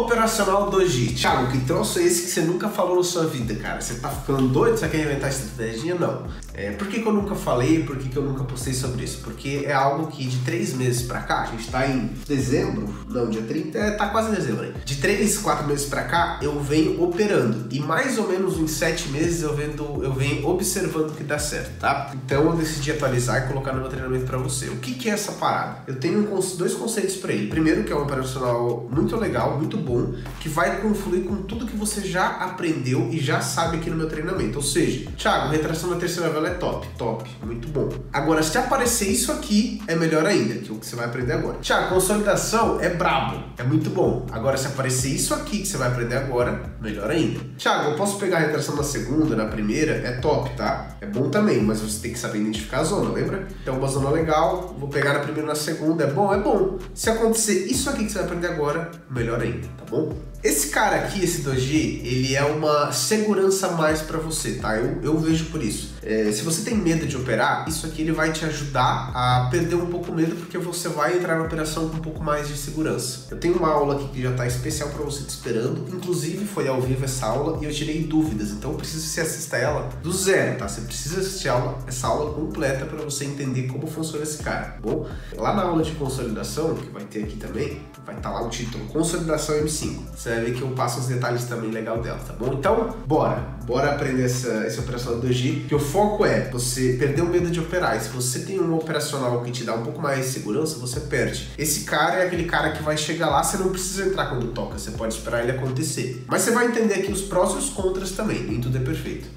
Operacional Doji. Thiago, que troço é esse que você nunca falou na sua vida, cara? Você tá ficando doido? Você quer inventar estratégia? Não. Por que eu nunca falei? Por que eu nunca postei sobre isso? Porque é algo que de 3 meses pra cá, a gente tá em dezembro, não, dia 30, tá quase em dezembro aí. De 3, 4 meses pra cá, eu venho operando. E mais ou menos em 7 meses eu venho observando que dá certo, tá? Então eu decidi atualizar e colocar no meu treinamento pra você. O que é essa parada? Eu tenho dois conceitos pra ele. Primeiro, que é um operacional muito legal, muito bom, que vai confluir com tudo que você já aprendeu e já sabe aqui no meu treinamento. Ou seja, Thiago, retração na terceira vela é top, muito bom. Agora, se aparecer isso aqui, é melhor ainda, que é o que você vai aprender agora. Thiago, consolidação é brabo, é muito bom. Agora, se aparecer isso aqui que você vai aprender agora, melhor ainda. Thiago, eu posso pegar a retração na segunda, na primeira? É top, tá? É bom também, mas você tem que saber identificar a zona, lembra? Então, uma zona legal, vou pegar na primeira e na segunda, é bom? É bom. Se acontecer isso aqui que você vai aprender agora, melhor ainda, tá bom? Esse cara aqui, esse Doji, ele é uma segurança a mais para você, tá? Eu vejo por isso. Se você tem medo de operar, isso aqui ele vai te ajudar a perder um pouco o medo, porque você vai entrar na operação com um pouco mais de segurança. Eu tenho uma aula aqui que já tá especial para você te esperando, inclusive foi ao vivo essa aula e eu tirei dúvidas, então eu preciso que você assista ela do zero, tá? Você precisa assistir essa aula completa para você entender como funciona esse cara, tá bom? Lá na aula de consolidação, que vai ter aqui também, vai estar lá o título, Consolidação M5. Você vai ver que eu passo os detalhes também legal dela, tá bom? Então, bora aprender essa operação do Doji, que o foco é você perder o medo de operar. E se você tem um operacional que te dá um pouco mais de segurança, você perde. Esse cara é aquele cara que vai chegar lá, você não precisa entrar quando toca, você pode esperar ele acontecer. Mas você vai entender aqui os prós e os contras também, nem tudo é perfeito.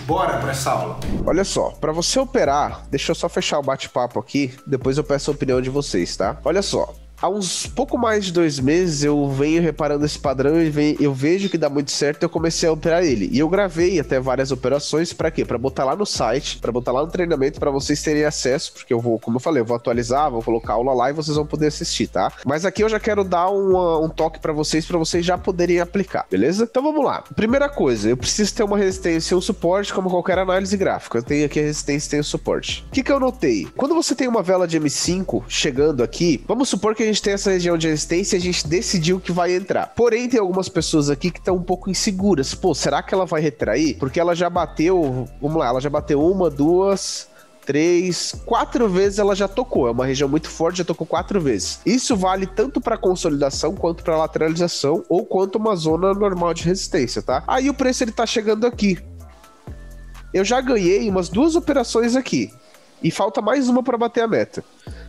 Bora para essa aula. Olha só, para você operar, deixa eu só fechar o bate-papo aqui, depois eu peço a opinião de vocês, tá? Olha só. Há uns pouco mais de 2 meses eu venho reparando esse padrão e eu vejo que dá muito certo e eu comecei a operar ele. E eu gravei até várias operações, pra quê? Pra botar lá no site, pra botar lá no treinamento, pra vocês terem acesso, porque eu vou, como eu falei, eu vou atualizar, vou colocar a aula lá e vocês vão poder assistir, tá? Mas aqui eu já quero dar um toque pra vocês já poderem aplicar, beleza? Então vamos lá. Primeira coisa, eu preciso ter uma resistência e um suporte como qualquer análise gráfica. Eu tenho aqui a resistência e tenho o suporte. O que eu notei? Quando você tem uma vela de M5 chegando aqui, vamos supor que a gente tem essa região de resistência e a gente decidiu que vai entrar. Porém, tem algumas pessoas aqui que estão um pouco inseguras. Pô, será que ela vai retrair? Porque ela já bateu, vamos lá, ela já bateu 1, 2, 3, 4 vezes ela já tocou. É uma região muito forte, já tocou 4 vezes. Isso vale tanto para consolidação quanto para lateralização ou quanto uma zona normal de resistência, tá? Aí o preço ele tá chegando aqui. Eu já ganhei umas 2 operações aqui. E falta mais uma para bater a meta.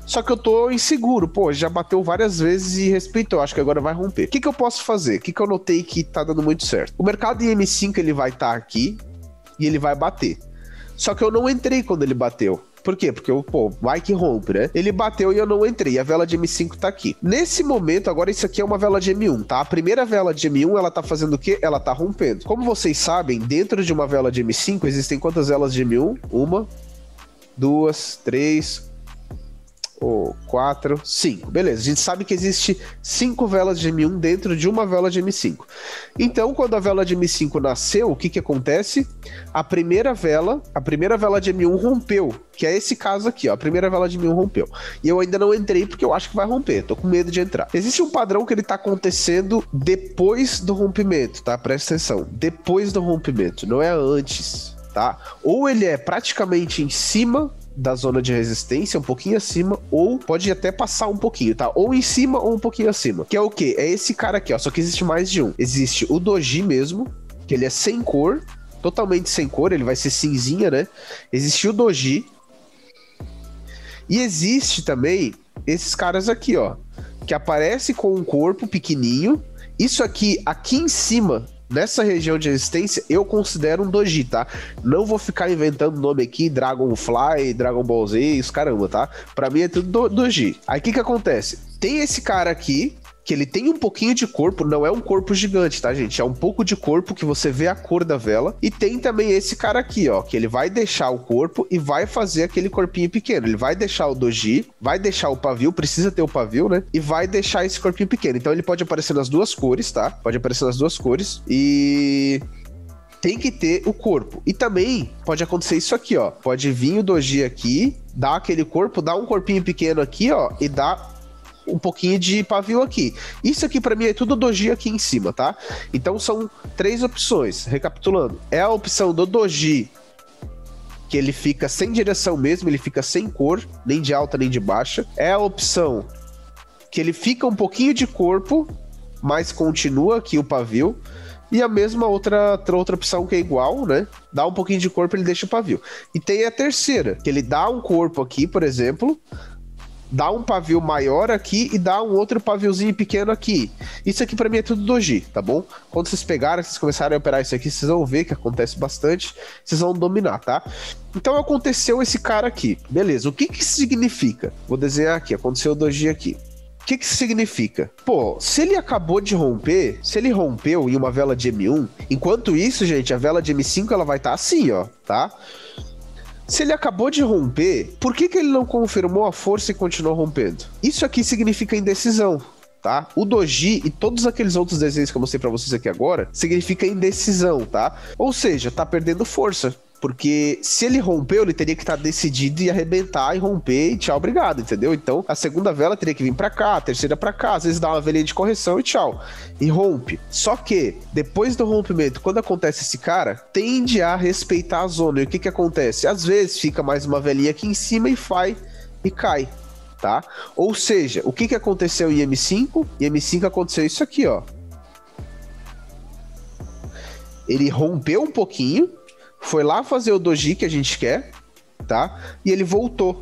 Só que eu tô inseguro. Pô, já bateu várias vezes e respeitou. Acho que agora vai romper. O que eu posso fazer? O que eu notei que tá dando muito certo? O mercado em M5 ele vai estar aqui e ele vai bater. Só que eu não entrei quando ele bateu. Por quê? Porque, pô, vai que rompe, né? Ele bateu e eu não entrei. A vela de M5 tá aqui. Nesse momento, agora isso aqui é uma vela de M1, tá? A primeira vela de M1, ela tá fazendo o quê? Ela tá rompendo. Como vocês sabem, dentro de uma vela de M5, existem quantas velas de M1? 1, 2, 3, 4, 5. Beleza, a gente sabe que existe 5 velas de M1 dentro de uma vela de M5. Então, quando a vela de M5 nasceu, o que acontece? A primeira vela de M1 rompeu, que é esse caso aqui, ó. A primeira vela de M1 rompeu. E eu ainda não entrei porque eu acho que vai romper, tô com medo de entrar. Existe um padrão que ele tá acontecendo depois do rompimento, tá? Presta atenção. Depois do rompimento, não é antes, tá? Ou ele é praticamente em cima da zona de resistência, um pouquinho acima, ou pode até passar um pouquinho, tá? Ou em cima ou um pouquinho acima. Que é o quê? É esse cara aqui, ó. Só que existe mais de um. Existe o Doji mesmo, que ele é sem cor, totalmente sem cor, ele vai ser cinzinha, né? Existe o Doji. E existe também esses caras aqui, ó, que aparece com um corpo pequenininho. Isso aqui em cima, nessa região de resistência, eu considero um Doji, tá? Não vou ficar inventando nome aqui, Dragonfly, Dragon Ball Z, os caramba, tá? Pra mim é tudo Doji. Aí o que acontece? Tem esse cara aqui, que ele tem um pouquinho de corpo, não é um corpo gigante, tá, gente? É um pouco de corpo que você vê a cor da vela. E tem também esse cara aqui, ó, que ele vai deixar o corpo e vai fazer aquele corpinho pequeno. Ele vai deixar o Doji, vai deixar o pavio, precisa ter o pavio, né? E vai deixar esse corpinho pequeno. Então ele pode aparecer nas duas cores, tá? Pode aparecer nas duas cores. E tem que ter o corpo. E também pode acontecer isso aqui, ó. Pode vir o Doji aqui, dar aquele corpo, dar um corpinho pequeno aqui, ó, e dar um pouquinho de pavio aqui. Isso aqui pra mim é tudo doji aqui em cima, tá? Então são 3 opções, recapitulando. É a opção do doji, que ele fica sem direção mesmo, ele fica sem cor, nem de alta nem de baixa. É a opção que ele fica um pouquinho de corpo, mas continua aqui o pavio. E a mesma outra opção que é igual, né? Dá um pouquinho de corpo, ele deixa o pavio. E tem a terceira, que ele dá um corpo aqui, por exemplo, dá um pavio maior aqui e dá um outro paviozinho pequeno aqui. Isso aqui pra mim é tudo doji, tá bom? Quando vocês pegarem, vocês começarem a operar isso aqui, vocês vão ver que acontece bastante, vocês vão dominar, tá? Então aconteceu esse cara aqui, beleza. O que que isso significa? Vou desenhar aqui, aconteceu o doji aqui. O que que isso significa? Pô, se ele acabou de romper, se ele rompeu em uma vela de M1, enquanto isso, gente, a vela de M5 ela vai estar assim, ó, tá? Se ele acabou de romper, por que que ele não confirmou a força e continuou rompendo? Isso aqui significa indecisão, tá? O doji e todos aqueles outros desenhos que eu mostrei pra vocês aqui agora, significa indecisão, tá? Ou seja, tá perdendo força. Porque se ele rompeu, ele teria que estar decidido e arrebentar e romper e tchau, obrigado, entendeu? Então a segunda vela teria que vir pra cá, a terceira pra cá, às vezes dá uma velinha de correção e tchau. E rompe. Só que, depois do rompimento, quando acontece esse cara, tende a respeitar a zona. E o que que acontece? Às vezes fica mais uma velinha aqui em cima e vai e cai, tá? Ou seja, o que que aconteceu em M5? Em M5 aconteceu isso aqui, ó. Ele rompeu um pouquinho, foi lá fazer o doji que a gente quer, tá? E ele voltou,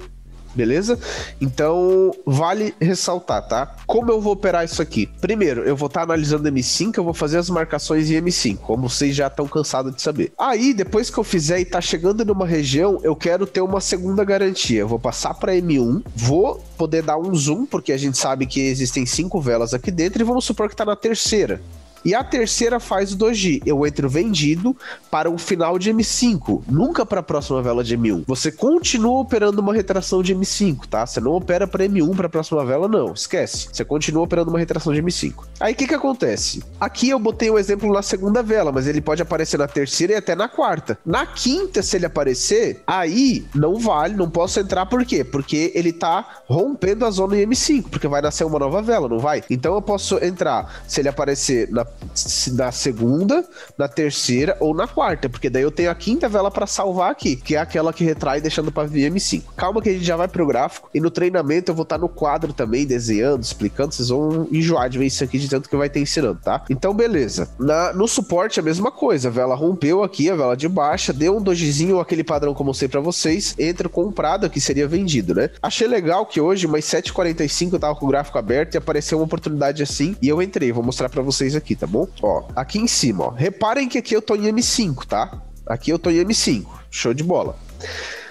beleza? Então, vale ressaltar, tá? Como eu vou operar isso aqui? Primeiro, eu vou estar analisando M5, eu vou fazer as marcações em M5, como vocês já estão cansados de saber. Aí, depois que eu fizer e tá chegando numa região, eu quero ter uma segunda garantia. Eu vou passar para M1, vou poder dar um zoom, porque a gente sabe que existem 5 velas aqui dentro, e vamos supor que tá na terceira. E a terceira faz o doji. Eu entro vendido para o final de M5, nunca para a próxima vela de M1. Você continua operando uma retração de M5, tá? Você não opera para M1 para a próxima vela, não. Esquece. Você continua operando uma retração de M5. Aí o que que acontece? Aqui eu botei um exemplo na segunda vela, mas ele pode aparecer na terceira e até na quarta. Na quinta, se ele aparecer, aí não vale, não posso entrar. Por quê? Porque ele tá rompendo a zona em M5, porque vai nascer uma nova vela, não vai? Então eu posso entrar se ele aparecer na segunda, na terceira ou na quarta, porque daí eu tenho a quinta vela para salvar aqui, que é aquela que retrai deixando para vir M5. Calma que a gente já vai pro gráfico, e no treinamento eu vou estar no quadro também, desenhando, explicando, vocês vão enjoar de ver isso aqui de tanto que vai ter ensinando, tá? Então beleza, no suporte a mesma coisa, a vela rompeu aqui, a vela de baixa, deu um dojizinho, aquele padrão que eu mostrei para vocês, entra comprado, que seria vendido, né? Achei legal que hoje, umas 7h45, eu tava com o gráfico aberto e apareceu uma oportunidade assim, e eu entrei, vou mostrar para vocês aqui, tá bom? Ó, aqui em cima, ó. Reparem que aqui eu tô em M5, tá? Aqui eu tô em M5. Show de bola.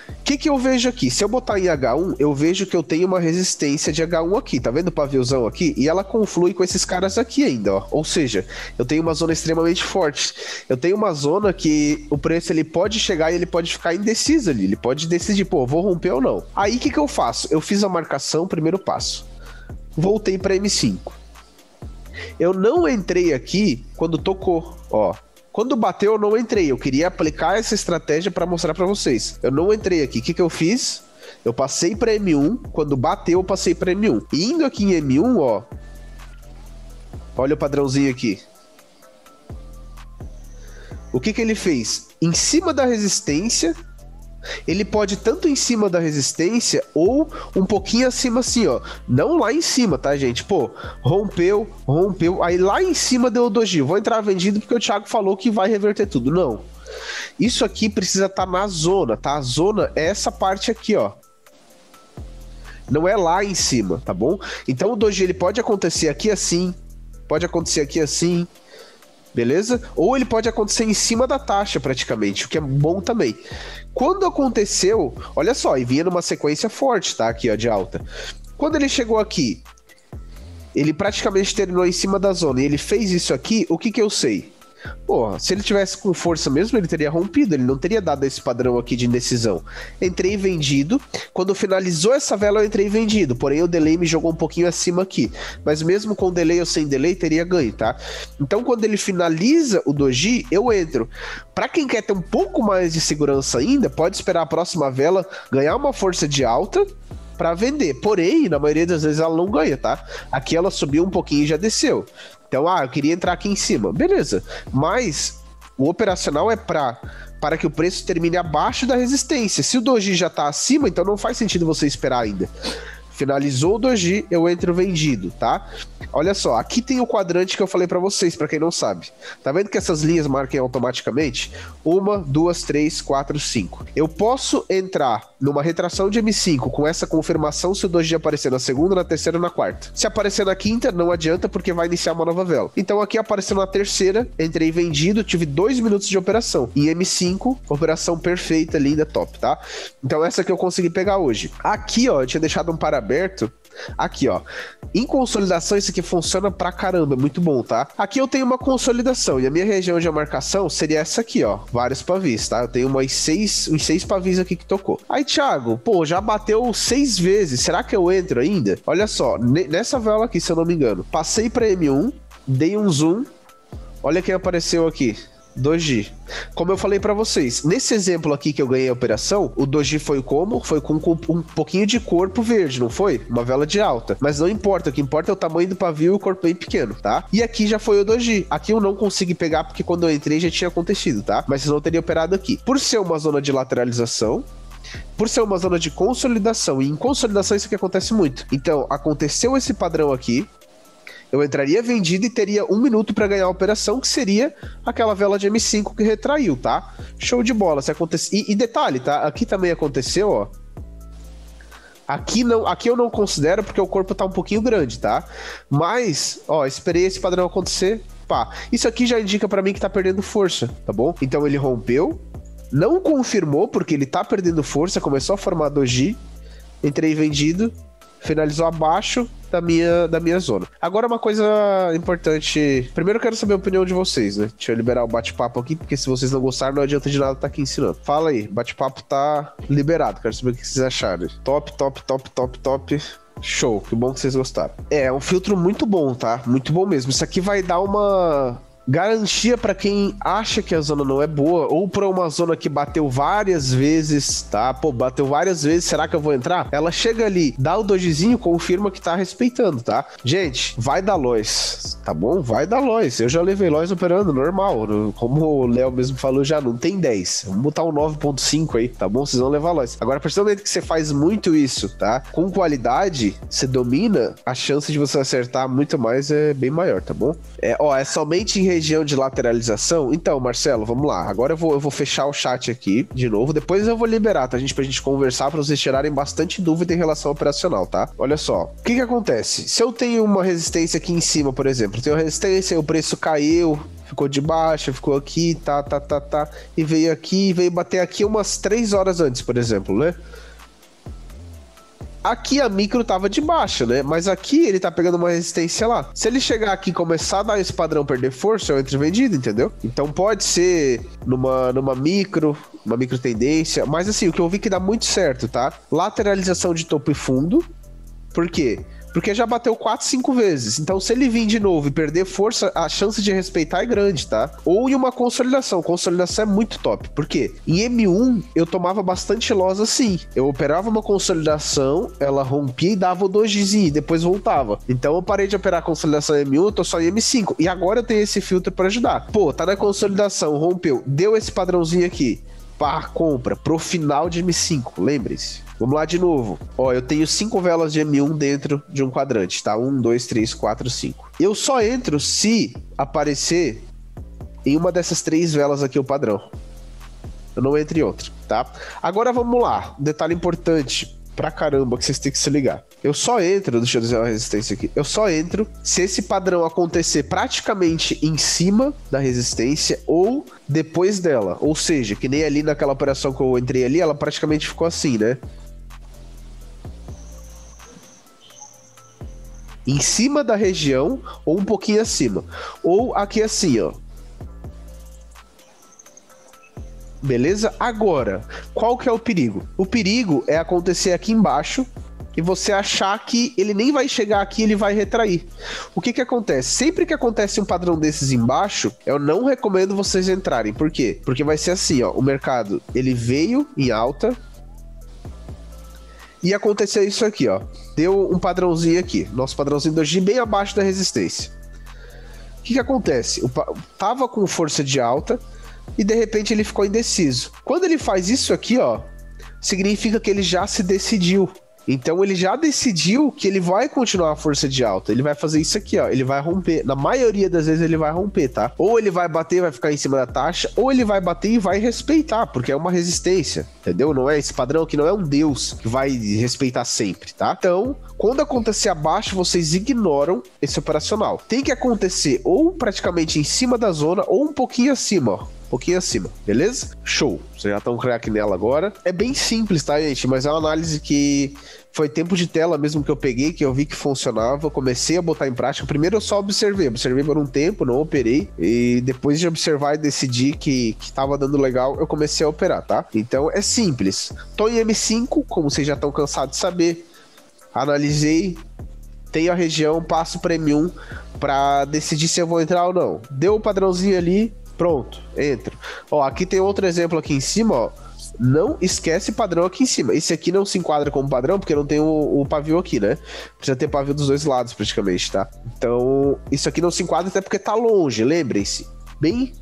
O que que eu vejo aqui? Se eu botar em H1, eu vejo que eu tenho uma resistência de H1 aqui. Tá vendo o paviozão aqui? E ela conflui com esses caras aqui ainda, ó. Ou seja, eu tenho uma zona extremamente forte. Eu tenho uma zona que o preço ele pode chegar e ele pode ficar indeciso ali. Ele pode decidir, pô, vou romper ou não. Aí o que que eu faço? Eu fiz a marcação, primeiro passo. Voltei para M5. Eu não entrei aqui quando tocou, ó. Quando bateu, eu não entrei. Eu queria aplicar essa estratégia para mostrar para vocês. Eu não entrei aqui. O que que eu fiz? Eu passei para M1. Quando bateu, eu passei para M1. E indo aqui em M1, ó. Olha o padrãozinho aqui. O que que ele fez? Em cima da resistência... Ele pode tanto em cima da resistência ou um pouquinho acima assim, ó. Não lá em cima, tá, gente? Pô, rompeu. Aí lá em cima deu o doji. Vou entrar vendido porque o Thiago falou que vai reverter tudo. Não. Isso aqui precisa estar na zona, tá? A zona é essa parte aqui, ó. Não é lá em cima, tá bom? Então o doji ele pode acontecer aqui assim. Pode acontecer aqui assim. Beleza? Ou ele pode acontecer em cima da taxa praticamente, o que é bom também. Quando aconteceu, olha só, e vinha numa sequência forte, tá? Aqui, ó, de alta. Quando ele chegou aqui, ele praticamente terminou em cima da zona e ele fez isso aqui, o que que eu sei? Pô, se ele tivesse com força mesmo, ele teria rompido, ele não teria dado esse padrão aqui de indecisão. Entrei vendido, quando finalizou essa vela eu entrei vendido, porém o delay me jogou um pouquinho acima aqui, mas mesmo com delay ou sem delay teria ganho, tá? Então quando ele finaliza o doji, eu entro. Pra quem quer ter um pouco mais de segurança ainda, pode esperar a próxima vela ganhar uma força de alta, pra vender. Porém, na maioria das vezes ela não ganha, tá? Aqui ela subiu um pouquinho e já desceu. Então, eu queria entrar aqui em cima. Beleza. Mas o operacional é para que o preço termine abaixo da resistência. Se o doji já tá acima, então não faz sentido você esperar ainda. Finalizou o doji, eu entro vendido, tá? Olha só, aqui tem o quadrante que eu falei pra vocês, pra quem não sabe. Tá vendo que essas linhas marquem automaticamente? 1, 2, 3, 4, 5. Eu posso entrar numa retração de M5 com essa confirmação se o doji aparecer na segunda, na terceira ou na quarta. Se aparecer na quinta, não adianta porque vai iniciar uma nova vela. Então aqui apareceu na terceira, entrei vendido, tive 2 minutos de operação. E M5, operação perfeita, linda, top, tá? Então essa que eu consegui pegar hoje. Aqui, ó, eu tinha deixado um par aberto. Aqui, ó. Em consolidação, isso aqui funciona pra caramba, é muito bom, tá? Aqui eu tenho uma consolidação e a minha região de marcação seria essa aqui, ó. Vários pavis, tá? Eu tenho uns 6 pavis aqui que tocou. Aí, Thiago, pô, já bateu 6 vezes. Será que eu entro ainda? Olha só, nessa vela aqui, se eu não me engano, passei pra M1, dei um zoom. Olha quem apareceu aqui. Doji. Como eu falei pra vocês, nesse exemplo aqui que eu ganhei a operação, o doji foi como? Foi com um pouquinho de corpo verde, não foi? Uma vela de alta. Mas não importa, o que importa é o tamanho do pavio e o corpo bem pequeno, tá? E aqui já foi o doji. Aqui eu não consegui pegar porque quando eu entrei já tinha acontecido, tá? Mas senão eu teria operado aqui. Por ser uma zona de lateralização, por ser uma zona de consolidação, e em consolidação isso aqui acontece muito. Então, aconteceu esse padrão aqui, eu entraria vendido e teria 1 minuto para ganhar a operação, que seria aquela vela de M5 que retraiu, tá? Show de bola. Se acontecer... E detalhe, tá? Aqui também aconteceu, ó. Aqui eu não considero porque o corpo tá um pouquinho grande, tá? Mas, ó, esperei esse padrão acontecer. Pá. Isso aqui já indica para mim que tá perdendo força, tá bom? Então ele rompeu, não confirmou porque ele tá perdendo força, começou a formar doji, entrei vendido, finalizou abaixo da minha zona. Agora uma coisa importante. Primeiro eu quero saber a opinião de vocês, né? Deixa eu liberar o bate-papo aqui, porque se vocês não gostaram, não adianta de nada estar aqui ensinando. Fala aí, bate-papo tá liberado. Quero saber o que vocês acharam. Top, top, top, top, top. Show, que bom que vocês gostaram. É um filtro muito bom, tá? Muito bom mesmo. Isso aqui vai dar uma garantia para quem acha que a zona não é boa, ou para uma zona que bateu várias vezes, tá? Pô, bateu várias vezes, será que eu vou entrar? Ela chega ali, dá o dojizinho, confirma que tá respeitando, tá? Gente, vai dar lois, tá bom? Vai dar lois. Eu já levei lois operando, normal. Como o Léo mesmo falou, já não tem 10. Vamos botar um 9.5 aí, tá bom? Vocês vão levar lois. Agora, a partir do momento que você faz muito isso, tá? Com qualidade, você domina, a chance de você acertar muito mais é bem maior, tá bom? É somente em região de lateralização. Então, Marcelo, vamos lá. Agora eu vou fechar o chat aqui de novo. Depois eu vou liberar, tá, gente? Pra gente conversar, pra vocês tirarem bastante dúvida em relação ao operacional, tá? Olha só. O que acontece? Se eu tenho uma resistência aqui em cima, por exemplo, tenho uma resistência, o preço caiu, ficou de baixa, ficou aqui, tá, e veio aqui, veio bater aqui umas 3 horas antes, por exemplo, né? Aqui a micro tava de baixa, né? Mas aqui ele tá pegando uma resistência lá. Se ele chegar aqui e começar a dar esse padrão perder força, eu entro vendido, entendeu? Então pode ser numa micro, uma micro tendência. Mas assim, o que eu vi que dá muito certo, tá? Lateralização de topo e fundo. Por quê? Porque já bateu 4, 5 vezes. Então, se ele vir de novo e perder força, a chance de respeitar é grande, tá? Ou em uma consolidação. Consolidação é muito top. Por quê? Em M1, eu tomava bastante loss assim. Eu operava uma consolidação, ela rompia e dava o dojizinho, e depois voltava. Então, eu parei de operar a consolidação em M1, eu tô só em M5. E agora eu tenho esse filtro pra ajudar. Pô, tá na consolidação, rompeu, deu esse padrãozinho aqui. Pá, compra pro final de M5, lembre-se. Vamos lá de novo. Ó, eu tenho 5 velas de M1 dentro de um quadrante, tá? 1, 2, 3, 4, 5. Eu só entro se aparecer em uma dessas 3 velas aqui o padrão. Eu não entro em outra, tá? Agora vamos lá. Detalhe importante pra caramba que vocês têm que se ligar. Eu só entro, deixa eu dizer uma resistência aqui. Eu só entro se esse padrão acontecer praticamente em cima da resistência ou depois dela. Ou seja, que nem ali naquela operação que eu entrei ali, ela praticamente ficou assim, né? Em cima da região ou um pouquinho acima. Ou aqui assim, ó. Beleza? Agora, qual que é o perigo? O perigo é acontecer aqui embaixo e você achar que ele nem vai chegar aqui, ele vai retrair. O que acontece? Sempre que acontece um padrão desses embaixo, eu não recomendo vocês entrarem. Por quê? Porque vai ser assim, ó. O mercado, ele veio em alta, E aconteceu isso aqui, ó. Deu um padrãozinho aqui. Nosso padrãozinho doji bem abaixo da resistência. O que acontece? Tava com força de alta e de repente ele ficou indeciso. Quando ele faz isso aqui, ó, significa que ele já se decidiu. Então ele já decidiu que ele vai continuar a força de alta. Ele vai fazer isso aqui, ó. Ele vai romper. Na maioria das vezes ele vai romper, tá? Ou ele vai bater, vai ficar em cima da taxa, ou ele vai bater e vai respeitar, porque é uma resistência, entendeu? Não é esse padrão aqui, não é um Deus que vai respeitar sempre, tá? Então, quando acontecer abaixo, vocês ignoram esse operacional. Tem que acontecer ou praticamente em cima da zona, ou um pouquinho acima, ó. Um pouquinho acima, beleza? Show. Vocês já estão craque nela agora. É bem simples, tá, gente? Mas é uma análise que foi tempo de tela mesmo que eu peguei, que eu vi que funcionava. Eu comecei a botar em prática. Primeiro eu só observei por um tempo, não operei. E depois de observar e decidir que tava dando legal, eu comecei a operar, tá? Então é simples. Tô em M5, como vocês já estão cansados de saber. Analisei, tenho a região, passo para M1 para decidir se eu vou entrar ou não. Deu o padrãozinho ali, pronto, entro. Ó, aqui tem outro exemplo aqui em cima, ó. Não esquece padrão aqui em cima. Esse aqui não se enquadra como padrão porque não tem o pavio aqui, né? Precisa ter pavio dos dois lados praticamente, tá? Então, isso aqui não se enquadra até porque tá longe, lembrem-se. Bem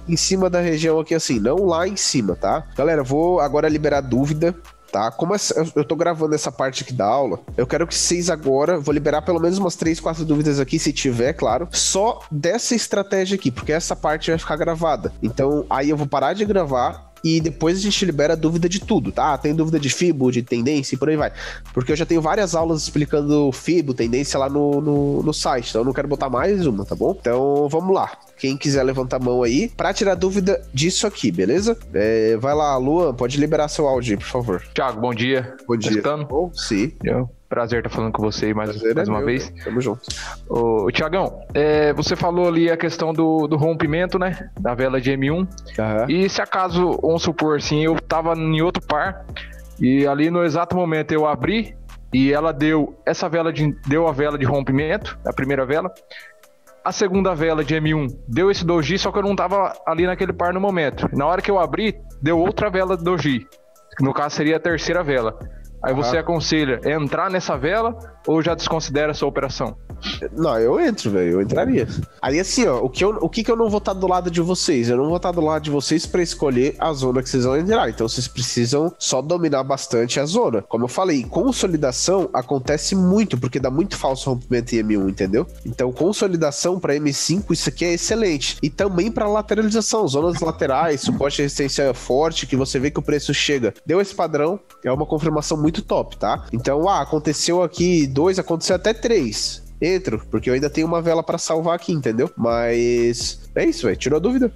em cima da região aqui assim, não lá em cima, tá? Galera, vou agora liberar dúvida, tá? Como eu tô gravando essa parte aqui da aula, eu quero que vocês agora, vou liberar pelo menos umas 3, 4 dúvidas aqui, se tiver, claro, só dessa estratégia aqui, porque essa parte vai ficar gravada. Então, aí eu vou parar de gravar e depois a gente libera dúvida de tudo, tá? Tem dúvida de FIBO, de tendência e por aí vai. Porque eu já tenho várias aulas explicando FIBO, tendência lá no site, então eu não quero botar mais uma, tá bom? Então, vamos lá. Quem quiser levantar a mão aí, pra tirar dúvida disso aqui, beleza? Vai lá, Luan, pode liberar seu áudio aí, por favor. Thiago, bom dia. Bom dia. Escutando? Bom, sim. Prazer estar falando com você aí mais uma vez. Tamo junto. Ô, Thiagão, você falou ali a questão do rompimento, né? Da vela de M1. Uhum. E se acaso, vamos supor assim, eu tava em outro par e ali no exato momento eu abri e ela deu a vela de rompimento, a primeira vela. A segunda vela de M1 deu esse doji, só que eu não tava ali naquele par no momento. Na hora que eu abri, deu outra vela de doji. Que no caso seria a terceira vela. Aí você aconselha entrar nessa vela ou já desconsidera essa operação? Não, eu entro, velho, eu entraria. Aí assim, ó, o que eu não vou estar do lado de vocês? Eu não vou estar do lado de vocês pra escolher a zona que vocês vão entrar. Então vocês precisam só dominar bastante a zona. Como eu falei, consolidação acontece muito, porque dá muito falso rompimento em M1, entendeu? Então consolidação pra M5, isso aqui é excelente. E também pra lateralização, zonas laterais, suporte e resistência forte, que você vê que o preço chega. Deu esse padrão, é uma confirmação muito top, tá? Então, aconteceu aqui 2, aconteceu até 3. Entro, porque eu ainda tenho uma vela pra salvar aqui, entendeu? Mas é isso, velho. Tirou a dúvida?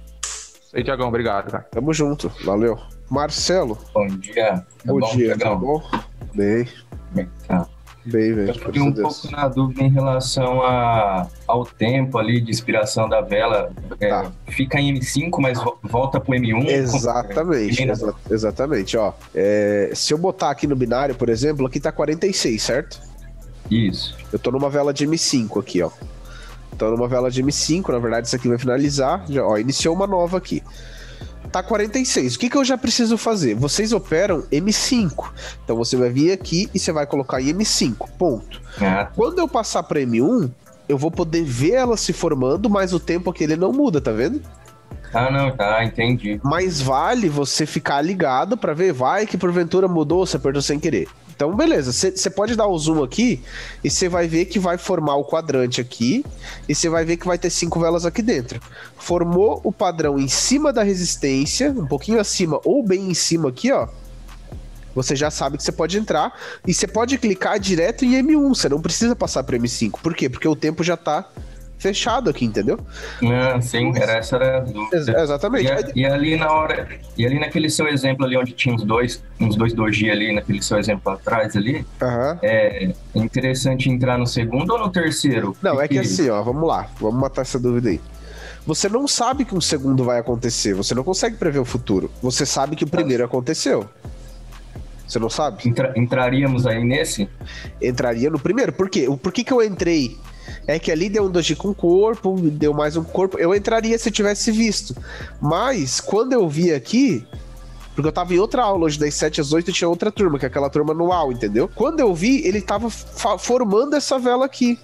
Ei, Thiagão, obrigado, cara. Tamo junto, valeu. Marcelo. Bom dia. Bom dia, Thiagão? tá bom? Bem. Como é que tá? Bem, velho. Eu fiquei um pouco na dúvida em relação ao tempo ali de expiração da vela. Tá. Fica em M5, mas volta pro M1. Exatamente, exatamente. Ó, se eu botar aqui no binário, por exemplo, aqui tá 46, certo? Isso. Eu tô numa vela de M5 aqui, ó. Tô numa vela de M5, na verdade isso aqui vai finalizar. Já, ó, iniciou uma nova aqui. Tá 46. O que eu já preciso fazer? Vocês operam M5. Então você vai vir aqui e você vai colocar em M5, ponto. Quando eu passar pra M1, eu vou poder ver ela se formando, mas o tempo aqui ele não muda, tá vendo? Entendi. Mas vale você ficar ligado pra ver, vai que porventura mudou, você apertou sem querer. Então, beleza, você pode dar o zoom aqui e você vai ver que vai formar o quadrante aqui e você vai ver que vai ter 5 velas aqui dentro. Formou o padrão em cima da resistência, um pouquinho acima ou bem em cima aqui, ó. Você já sabe que você pode entrar e você pode clicar direto em M1, você não precisa passar para M5. Por quê? Porque o tempo já tá fechado aqui, entendeu? Sim, essa era a dúvida. Exatamente. E ali naquele seu exemplo ali, onde tinha uns dois doji ali, naquele seu exemplo atrás ali, é interessante entrar no segundo ou no terceiro? Não, é que assim, ó, vamos lá, vamos matar essa dúvida aí. Você não sabe que um segundo vai acontecer, você não consegue prever o futuro. Você sabe que o primeiro aconteceu. Você não sabe? Entraríamos aí nesse? Entraria no primeiro. Por quê? Por que eu entrei? É que ali deu um doji com corpo, deu mais um corpo. Eu entraria se eu tivesse visto. Mas, quando eu vi aqui, Porque eu tava em outra aula hoje, das 7 às 8, e tinha outra turma, que é aquela turma anual, entendeu? Quando eu vi, ele tava formando essa vela aqui.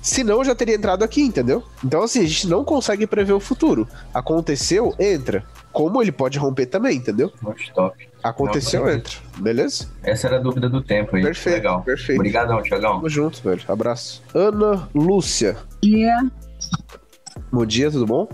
Senão eu já teria entrado aqui, entendeu? Então assim, a gente não consegue prever o futuro. Aconteceu, entra. Como ele pode romper também, entendeu? Top. Aconteceu, não, entra. Beleza? Essa era a dúvida do tempo aí. Perfeito, legal. Perfeito. Obrigadão, Thiagão. Tamo junto, velho. Abraço. Ana Lúcia. Bom dia. Bom dia, tudo bom?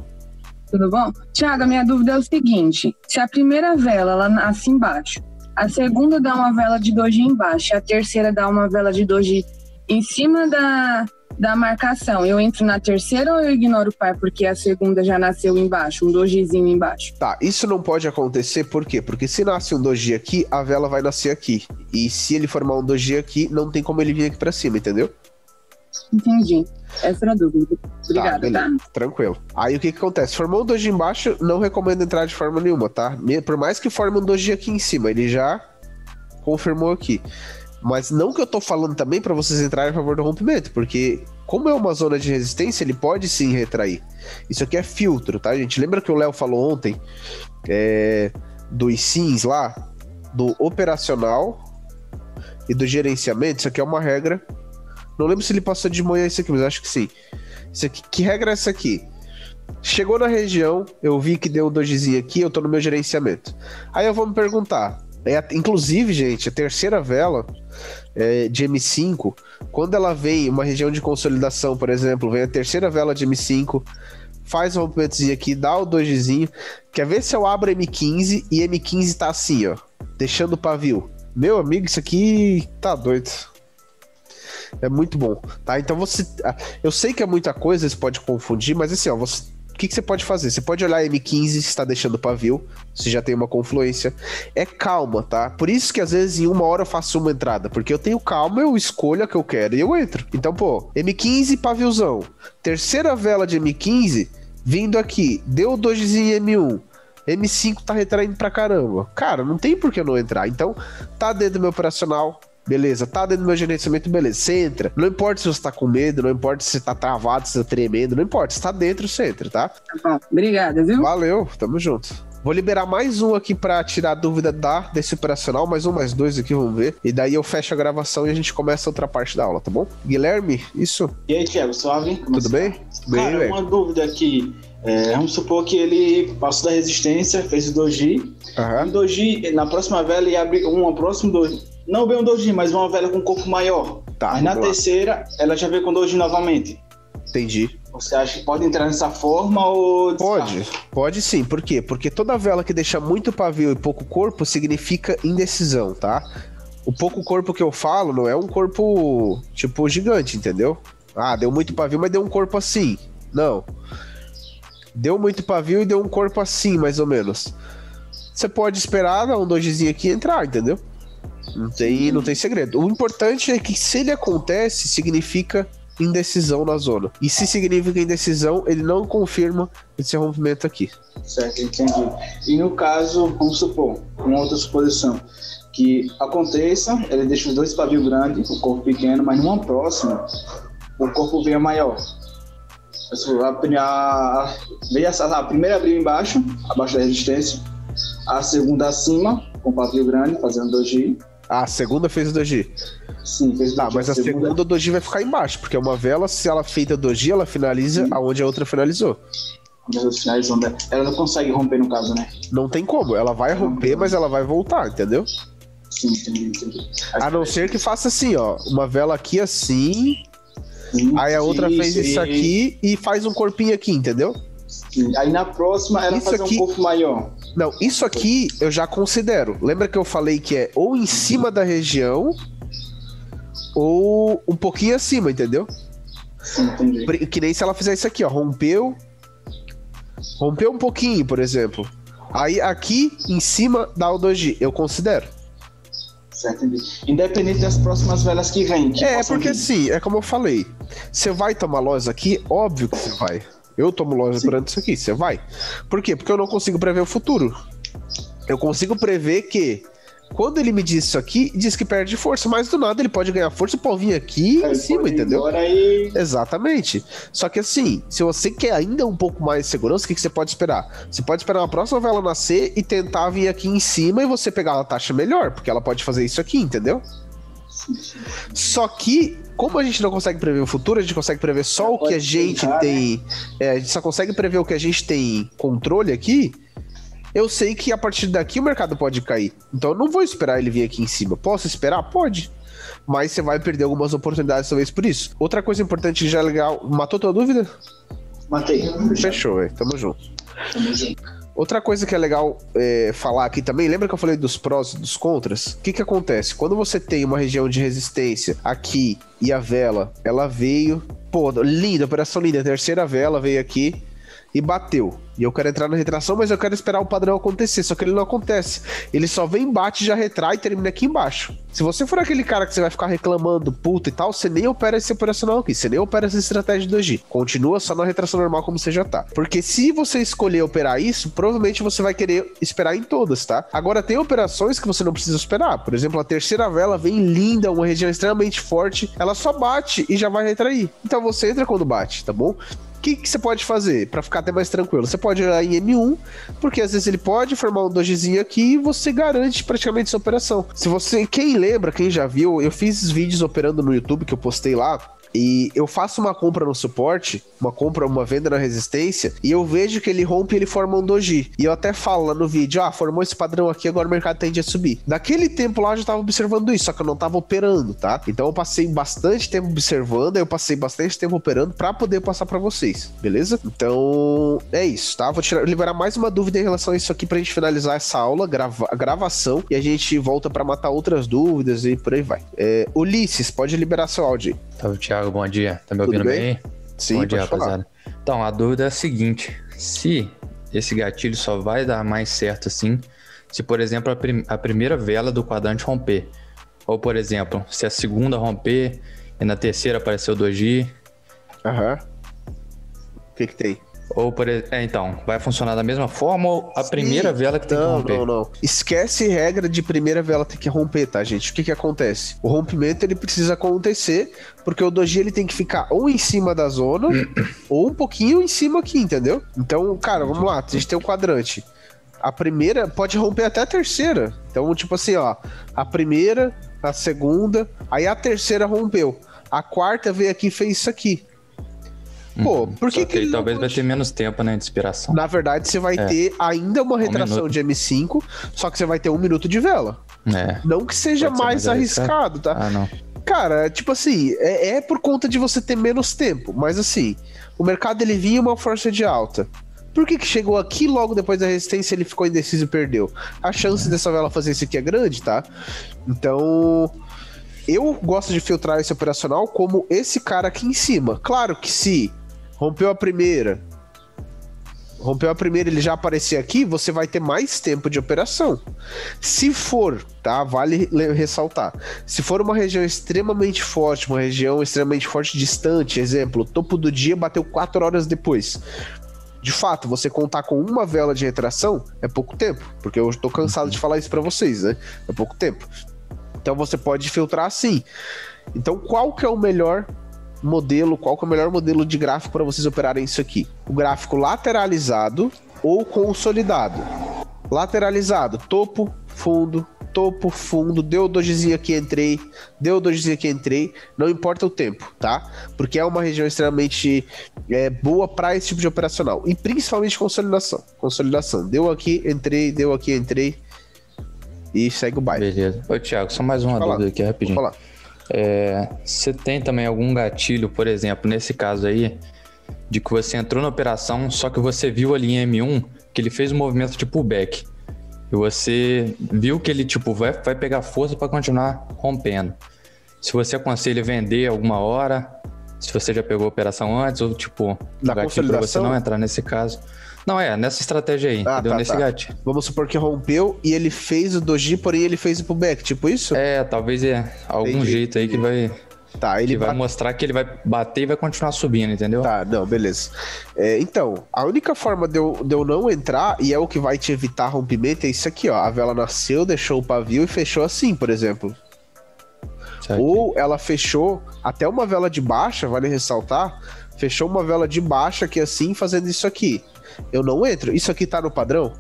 Tudo bom? Thiago, a minha dúvida é o seguinte. Se a primeira vela, ela nasce embaixo, a segunda dá uma vela de doji embaixo, a terceira dá uma vela de doji em cima da marcação, eu entro na terceira ou eu ignoro o par porque a segunda já nasceu embaixo, um dojizinho embaixo? Tá, isso não pode acontecer, por quê? Porque se nasce um doji aqui, a vela vai nascer aqui. E se ele formar um doji aqui, não tem como ele vir aqui pra cima, entendeu? Entendi. Essa era a dúvida. Obrigada, tá? Tranquilo. Aí o que acontece? Formou um doji embaixo, não recomendo entrar de forma nenhuma, tá? Por mais que forme um doji aqui em cima, ele já confirmou aqui. Mas não que eu tô falando também pra vocês entrarem a favor do rompimento, porque como é uma zona de resistência, ele pode sim retrair. Isso aqui é filtro, tá, gente? Lembra que o Léo falou ontem dos sims lá, do operacional e do gerenciamento? Isso aqui é uma regra. Não lembro se ele passou de manhã isso aqui, mas acho que sim. Isso aqui, que regra é essa aqui? Chegou na região, eu vi que deu um dojizinho aqui, eu tô no meu gerenciamento. Aí eu vou me perguntar, inclusive, gente, a terceira vela de M5, quando ela vem uma região de consolidação, por exemplo, vem a terceira vela de M5, faz um rompimentozinho aqui, dá o dojizinho. Quer ver se eu abro M15 e M15 tá assim, ó, deixando o pavio? Meu amigo, isso aqui tá doido. É muito bom, tá? Então eu sei que é muita coisa, você pode confundir, mas assim, ó, o que você pode fazer? Você pode olhar M15 se está deixando pavio, se já tem uma confluência. É calma, tá? Por isso que às vezes em uma hora eu faço uma entrada, porque eu tenho calma, eu escolho a que eu quero e eu entro. Então, pô, M15 paviozão. Terceira vela de M15, vindo aqui, deu o dojizinho M1. M5 tá retraindo pra caramba. Cara, não tem por que eu não entrar. Então, tá dentro do meu operacional, beleza, tá dentro do meu gerenciamento, beleza, você entra. Não importa se você tá com medo, não importa se você tá travado, se tá tremendo, não importa, se tá dentro, você entra, tá? Tá bom, obrigada, viu? Valeu, tamo junto. Vou liberar mais um aqui pra tirar a dúvida desse operacional, mais um, mais dois aqui, vamos ver. E daí eu fecho a gravação e a gente começa a outra parte da aula, tá bom? Guilherme, isso? E aí, Thiago, suave? Tudo bem? Cara, bem, uma dúvida aqui. Vamos supor que ele passou da resistência, fez o doji. Aham. E o doji, na próxima vela, ele abre uma próxima doji. Não bem um doji, mas uma vela com corpo maior. Tá, mas na terceira, ela já veio com doji novamente. Entendi. Você acha que pode entrar nessa forma ou... Pode sim. Por quê? Porque toda vela que deixa muito pavio e pouco corpo significa indecisão, tá? O pouco corpo que eu falo não é um corpo, tipo, gigante, entendeu? Ah, deu muito pavio, mas deu um corpo assim. Não. Deu muito pavio e deu um corpo assim, mais ou menos. Você pode esperar dar um dojizinho aqui e entrar, entendeu? Não tem segredo. O importante é que se ele acontece, significa indecisão na zona. E se significa indecisão, ele não confirma esse rompimento aqui. Certo, entendi. E no caso, vamos supor, uma outra suposição, que aconteça, ele deixa os dois pavios grandes, o corpo pequeno, mas numa próxima, o corpo venha maior. A primeira abriu embaixo, abaixo da resistência, a segunda acima, com o pavio grande, fazendo doji. A segunda fez o doji? Sim, fez o doji. Tá, mas a segunda doji vai ficar embaixo, porque uma vela, se ela feita doji, ela finaliza aonde a outra finalizou. Ela não consegue romper no caso, né? Não tem como, ela vai romper, mas ela vai voltar, entendeu? Sim, entendi. A não ser que faça assim, ó, uma vela aqui assim, aí a outra fez isso aqui e faz um corpinho aqui, entendeu? Sim. Aí na próxima ela faz um corpo maior. Não, isso aqui eu já considero. Lembra que eu falei que é ou em cima da região ou um pouquinho acima, entendeu? Sim, entendi. Que nem se ela fizer isso aqui, ó, rompeu um pouquinho, por exemplo. Aí aqui em cima dá o doji, eu considero. Certo, entendi. Independente das próximas velas que vêm. Porque assim, é como eu falei. Você vai tomar loss aqui? Óbvio que você vai. Eu tomo loja durante isso aqui, você vai. Por quê? Porque eu não consigo prever o futuro. Eu consigo prever que Quando ele me diz isso aqui, diz que perde força, mas do nada ele pode ganhar força e pode vir aqui em cima, entendeu? Exatamente. Só que assim, se você quer ainda um pouco mais de segurança, o que você pode esperar? Você pode esperar a próxima vela nascer e tentar vir aqui em cima e você pegar uma taxa melhor, porque ela pode fazer isso aqui, entendeu? Só que, como a gente não consegue prever o futuro, a gente consegue prever só o que a gente tem. A gente só consegue prever o que a gente tem controle aqui. Eu sei que a partir daqui o mercado pode cair. Então eu não vou esperar ele vir aqui em cima. Posso esperar? Pode. Mas você vai perder algumas oportunidades talvez por isso. Outra coisa importante já legal. Matou tua dúvida? Matei. Fechou, velho. Tamo junto. Outra coisa que é legal falar aqui também, lembra que eu falei dos prós e dos contras? O que acontece? Quando você tem uma região de resistência aqui e a vela, ela veio... Pô, linda, operação linda. A terceira vela veio aqui e bateu. E eu quero entrar na retração, mas eu quero esperar o padrão acontecer. Só que ele não acontece. Ele só vem, bate, já retrai e termina aqui embaixo. Se você for aquele cara que você vai ficar reclamando, puta e tal, você nem opera esse operacional aqui. Você nem opera essa estratégia de 2G. Continua só na retração normal como você já tá. Porque se você escolher operar isso, provavelmente você vai querer esperar em todas, tá? Agora tem operações que você não precisa esperar. Por exemplo, a terceira vela vem linda, uma região extremamente forte. Ela só bate e já vai retrair. Então você entra quando bate, tá bom? O que você pode fazer para ficar até mais tranquilo? Você pode olhar em M1, porque às vezes ele pode formar um dojizinho aqui e você garante praticamente essa operação. Se você, quem lembra, quem já viu, eu fiz vídeos operando no YouTube que eu postei lá. E eu faço uma compra no suporte, uma venda na resistência, e eu vejo que ele rompe e ele forma um doji. E eu até falo lá no vídeo, formou esse padrão aqui, agora o mercado tende a subir. Naquele tempo lá eu já tava observando isso, só que eu não tava operando, tá? Então eu passei bastante tempo observando, eu passei bastante tempo operando pra poder passar pra vocês, beleza? Então é isso, tá? Vou liberar mais uma dúvida em relação a isso aqui pra gente finalizar essa aula, a gravação, e a gente volta pra matar outras dúvidas e por aí vai. Ulisses, pode liberar seu áudio aí. Tá, Thiago, bom dia. Tá me ouvindo bem? Sim, bom dia, rapaziada. Então, a dúvida é a seguinte: se esse gatilho só vai dar mais certo assim, se, por exemplo, a primeira vela do quadrante romper, ou, por exemplo, se a segunda romper e na terceira aparecer o doji. O que tem? Ou, então, vai funcionar da mesma forma ou a primeira vela que tem que romper? Não. Esquece regra de primeira vela ter que romper, tá, gente? O que acontece? O rompimento, ele precisa acontecer porque o doji, ele tem que ficar ou em cima da zona ou um pouquinho em cima aqui, entendeu? Então, cara, vamos lá. A gente tem um quadrante. A primeira pode romper até a terceira. Então, tipo assim, ó. A primeira, a segunda, aí a terceira rompeu. A quarta veio aqui e fez isso aqui. Pô, por que ele talvez vai ter menos tempo, né, de inspiração? Na verdade, você vai ter ainda uma retração de M5, só que você vai ter 1 minuto de vela. Não que seja mais arriscado, tá? Não. Cara, tipo assim, é por conta de você ter menos tempo, mas assim, o mercado ele vinha uma força de alta. Por que chegou aqui logo depois da resistência ele ficou indeciso e perdeu? A chance dessa vela fazer isso aqui é grande, tá? Então, eu gosto de filtrar esse operacional como esse cara aqui em cima. Claro que se rompeu a primeira, ele já aparecer aqui, você vai ter mais tempo de operação. Se for, tá? Vale ressaltar. Se for uma região extremamente forte, distante, exemplo, topo do dia bateu 4 horas depois. De fato, você contar com uma vela de retração é pouco tempo, porque eu tô cansado de falar isso pra vocês, né? É pouco tempo. Então você pode filtrar assim. Então qual que é o melhor modelo de gráfico para vocês operarem isso aqui? O gráfico lateralizado ou consolidado? Lateralizado, topo, fundo, deu o dojizinho aqui, entrei, não importa o tempo, tá? Porque é uma região extremamente boa para esse tipo de operacional, e principalmente consolidação, deu aqui, entrei, e segue o baile. Beleza. Ô, Thiago, só mais uma dúvida aqui rapidinho. Vou falar. Você tem também algum gatilho, por exemplo, nesse caso aí, de que você entrou na operação, só que você viu ali em M1 que ele fez um movimento de pullback e você viu que ele tipo vai pegar força para continuar rompendo? Se você aconselha vender alguma hora, se você já pegou a operação antes, ou tipo, na gatilho para você não entrar nesse caso. Não, nessa estratégia aí, entendeu? Nesse gatilho. Vamos supor que rompeu e ele fez o doji, porém ele fez o pullback, tipo isso? Talvez algum jeito aí que vai Tá, ele vai mostrar que ele vai bater e vai continuar subindo, entendeu? Tá, não, beleza. Então, a única forma de eu não entrar, e é o que vai te evitar rompimento, é isso aqui, ó. A vela nasceu, deixou o pavio e fechou assim, por exemplo. Certo. Ou ela fechou até uma vela de baixa, vale ressaltar, fechou uma vela de baixa aqui assim, fazendo isso aqui. Eu não entro. Isso aqui tá no padrão?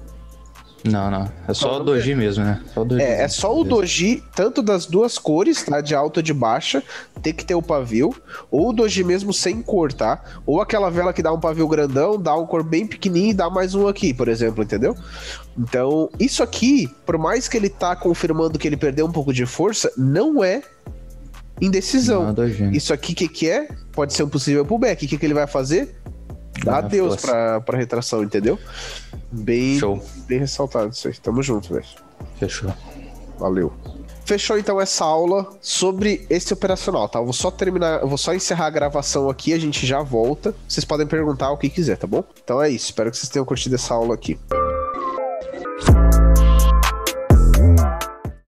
Não. É só o doji mesmo, né? É só o doji, tanto das duas cores, tá? De alta e de baixa, tem que ter o pavio. Ou o doji mesmo sem cor, tá? Ou aquela vela que dá um pavio grandão, dá um cor bem pequenininho e dá mais um aqui, por exemplo, entendeu? Então, isso aqui, por mais que ele tá confirmando que ele perdeu um pouco de força, não é indecisão. Não, isso aqui, o que é? Pode ser um possível pullback. O que ele vai fazer? Dá adeus pra retração, entendeu? Bem ressaltado isso aí. Tamo junto, velho. Fechou. Valeu. Fechou então essa aula sobre esse operacional, tá? Eu vou só encerrar a gravação aqui, a gente já volta. Vocês podem perguntar o que quiser, tá bom? Então é isso, espero que vocês tenham curtido essa aula aqui.